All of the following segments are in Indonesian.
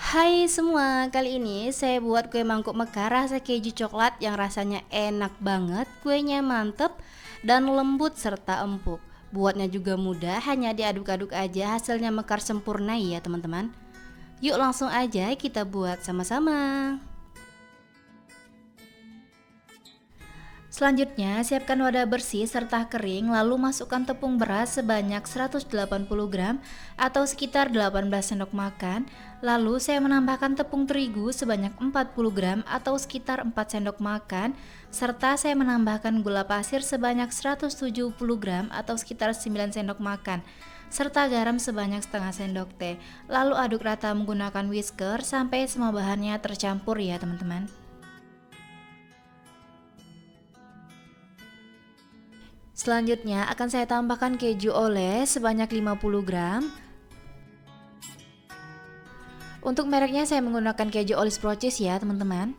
Hai semua, kali ini saya buat kue mangkuk mekar rasa keju coklat yang rasanya enak banget, kuenya mantep dan lembut serta empuk. Buatnya juga mudah, hanya diaduk-aduk aja hasilnya mekar sempurna ya teman-teman. Yuk langsung aja kita buat sama-sama. Selanjutnya, siapkan wadah bersih serta kering, lalu masukkan tepung beras sebanyak 180 gram atau sekitar 18 sendok makan. Lalu saya menambahkan tepung terigu sebanyak 40 gram atau sekitar 4 sendok makan, serta saya menambahkan gula pasir sebanyak 170 gram atau sekitar 9 sendok makan, serta garam sebanyak setengah sendok teh. Lalu aduk rata menggunakan whisker sampai semua bahannya tercampur ya teman-teman. Selanjutnya akan saya tambahkan keju oles sebanyak 50 gram. Untuk mereknya saya menggunakan keju oles Proces ya teman-teman.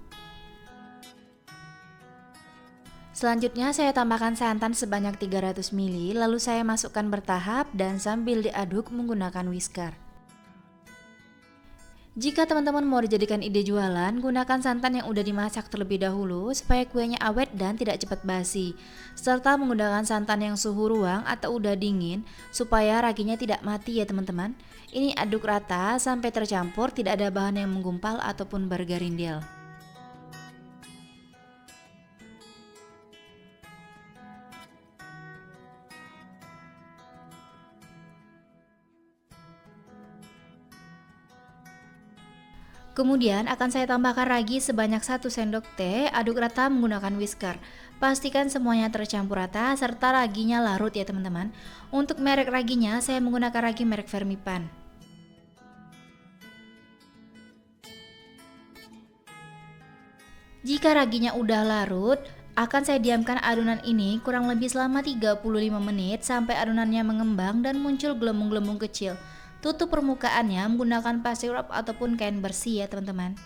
Selanjutnya saya tambahkan santan sebanyak 300 ml, lalu saya masukkan bertahap dan sambil diaduk menggunakan whisker. Jika teman-teman mau dijadikan ide jualan, gunakan santan yang udah dimasak terlebih dahulu supaya kuenya awet dan tidak cepat basi. Serta menggunakan santan yang suhu ruang atau udah dingin supaya raginya tidak mati ya teman-teman. Ini aduk rata sampai tercampur, tidak ada bahan yang menggumpal ataupun bergerindil. Kemudian akan saya tambahkan ragi sebanyak 1 sendok teh, aduk rata menggunakan whisker. Pastikan semuanya tercampur rata serta raginya larut ya teman-teman. Untuk merek raginya saya menggunakan ragi merek Vermipan. Jika raginya udah larut, akan saya diamkan adonan ini kurang lebih selama 35 menit sampai adonannya mengembang dan muncul gelembung-gelembung kecil. Tutup permukaannya menggunakan plastik wrap ataupun kain bersih ya teman-teman.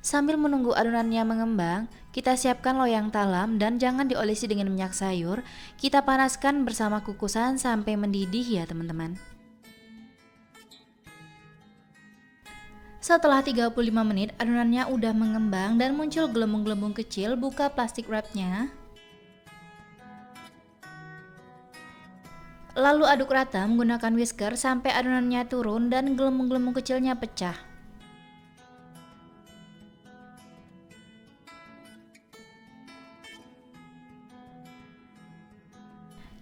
Sambil menunggu adonannya mengembang, kita siapkan loyang talam dan jangan diolesi dengan minyak sayur. Kita panaskan bersama kukusan sampai mendidih ya teman-teman. Setelah 35 menit adonannya udah mengembang dan muncul gelembung-gelembung kecil, buka plastik wrapnya. Lalu aduk rata menggunakan whisker sampai adonannya turun dan gelembung-gelembung kecilnya pecah.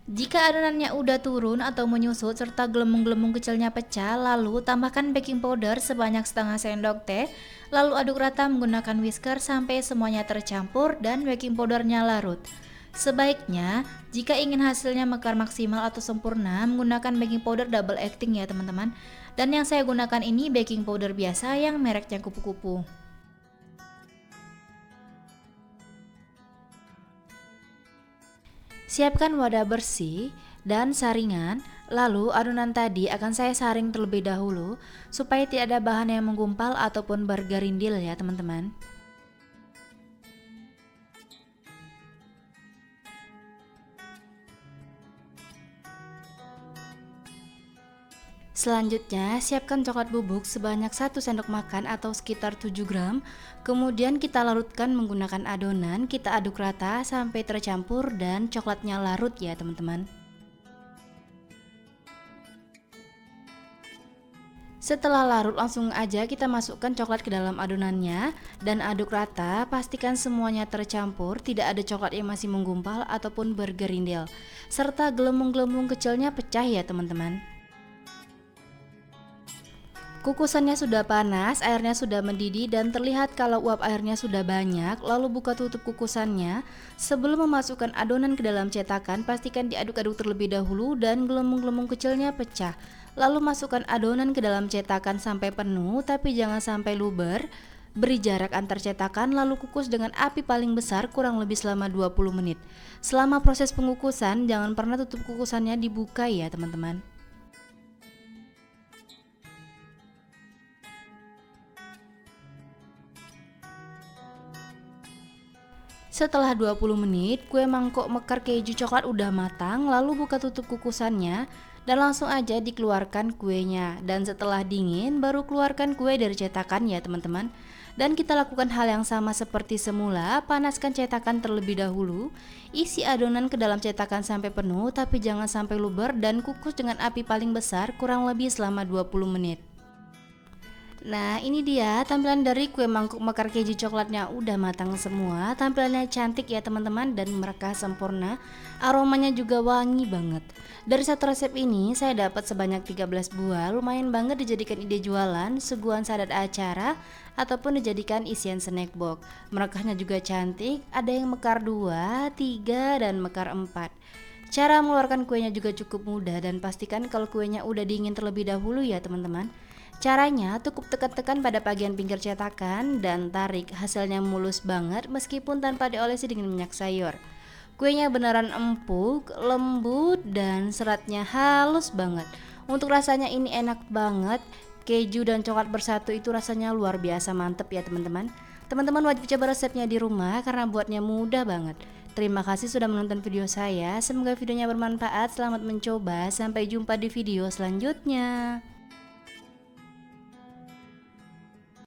Jika adonannya udah turun atau menyusut serta gelembung-gelembung kecilnya pecah, lalu tambahkan baking powder sebanyak setengah sendok teh, lalu aduk rata menggunakan whisker sampai semuanya tercampur dan baking powdernya larut. Sebaiknya, jika ingin hasilnya mekar maksimal atau sempurna, menggunakan baking powder double acting ya teman-teman. Dan yang saya gunakan ini baking powder biasa yang mereknya kupu-kupu. Siapkan wadah bersih dan saringan, lalu adonan tadi akan saya saring terlebih dahulu supaya tidak ada bahan yang menggumpal ataupun bergerindil ya teman-teman. Selanjutnya, siapkan coklat bubuk sebanyak 1 sendok makan atau sekitar 7 gram. Kemudian kita larutkan menggunakan adonan, kita aduk rata sampai tercampur dan coklatnya larut ya teman-teman. Setelah larut langsung aja kita masukkan coklat ke dalam adonannya dan aduk rata, pastikan semuanya tercampur, tidak ada coklat yang masih menggumpal ataupun bergerindil. Serta gelembung-gelembung kecilnya pecah ya teman-teman. Kukusannya sudah panas, airnya sudah mendidih dan terlihat kalau uap airnya sudah banyak. Lalu buka tutup kukusannya. Sebelum memasukkan adonan ke dalam cetakan, pastikan diaduk-aduk terlebih dahulu dan gelembung-gelembung kecilnya pecah. Lalu masukkan adonan ke dalam cetakan sampai penuh, tapi jangan sampai luber. Beri jarak antar cetakan lalu kukus dengan api paling besar kurang lebih selama 20 menit. Selama proses pengukusan, jangan pernah tutup kukusannya dibuka ya teman-teman. Setelah 20 menit, kue mangkok mekar keju coklat udah matang, lalu buka tutup kukusannya dan langsung aja dikeluarkan kuenya. Dan setelah dingin, baru keluarkan kue dari cetakan ya teman-teman. Dan kita lakukan hal yang sama seperti semula, panaskan cetakan terlebih dahulu, isi adonan ke dalam cetakan sampai penuh tapi jangan sampai luber dan kukus dengan api paling besar kurang lebih selama 20 menit. Nah, ini dia tampilan dari kue mangkuk mekar keju coklatnya udah matang semua. Tampilannya cantik ya teman-teman dan merekah sempurna. Aromanya juga wangi banget. Dari satu resep ini saya dapat sebanyak 13 buah. Lumayan banget dijadikan ide jualan, suguhan sadat acara ataupun dijadikan isian snack box. Merekahnya juga cantik. Ada yang mekar 2, 3 dan mekar 4. Cara mengeluarkan kuenya juga cukup mudah dan pastikan kalau kuenya udah dingin terlebih dahulu ya teman-teman. Caranya cukup tekan-tekan pada bagian pinggir cetakan dan tarik, hasilnya mulus banget meskipun tanpa diolesi dengan minyak sayur. Kuenya beneran empuk, lembut dan seratnya halus banget. Untuk rasanya ini enak banget, keju dan coklat bersatu itu rasanya luar biasa mantep ya teman-teman. Teman-teman wajib coba resepnya di rumah karena buatnya mudah banget. Terima kasih sudah menonton video saya, semoga videonya bermanfaat, selamat mencoba, sampai jumpa di video selanjutnya.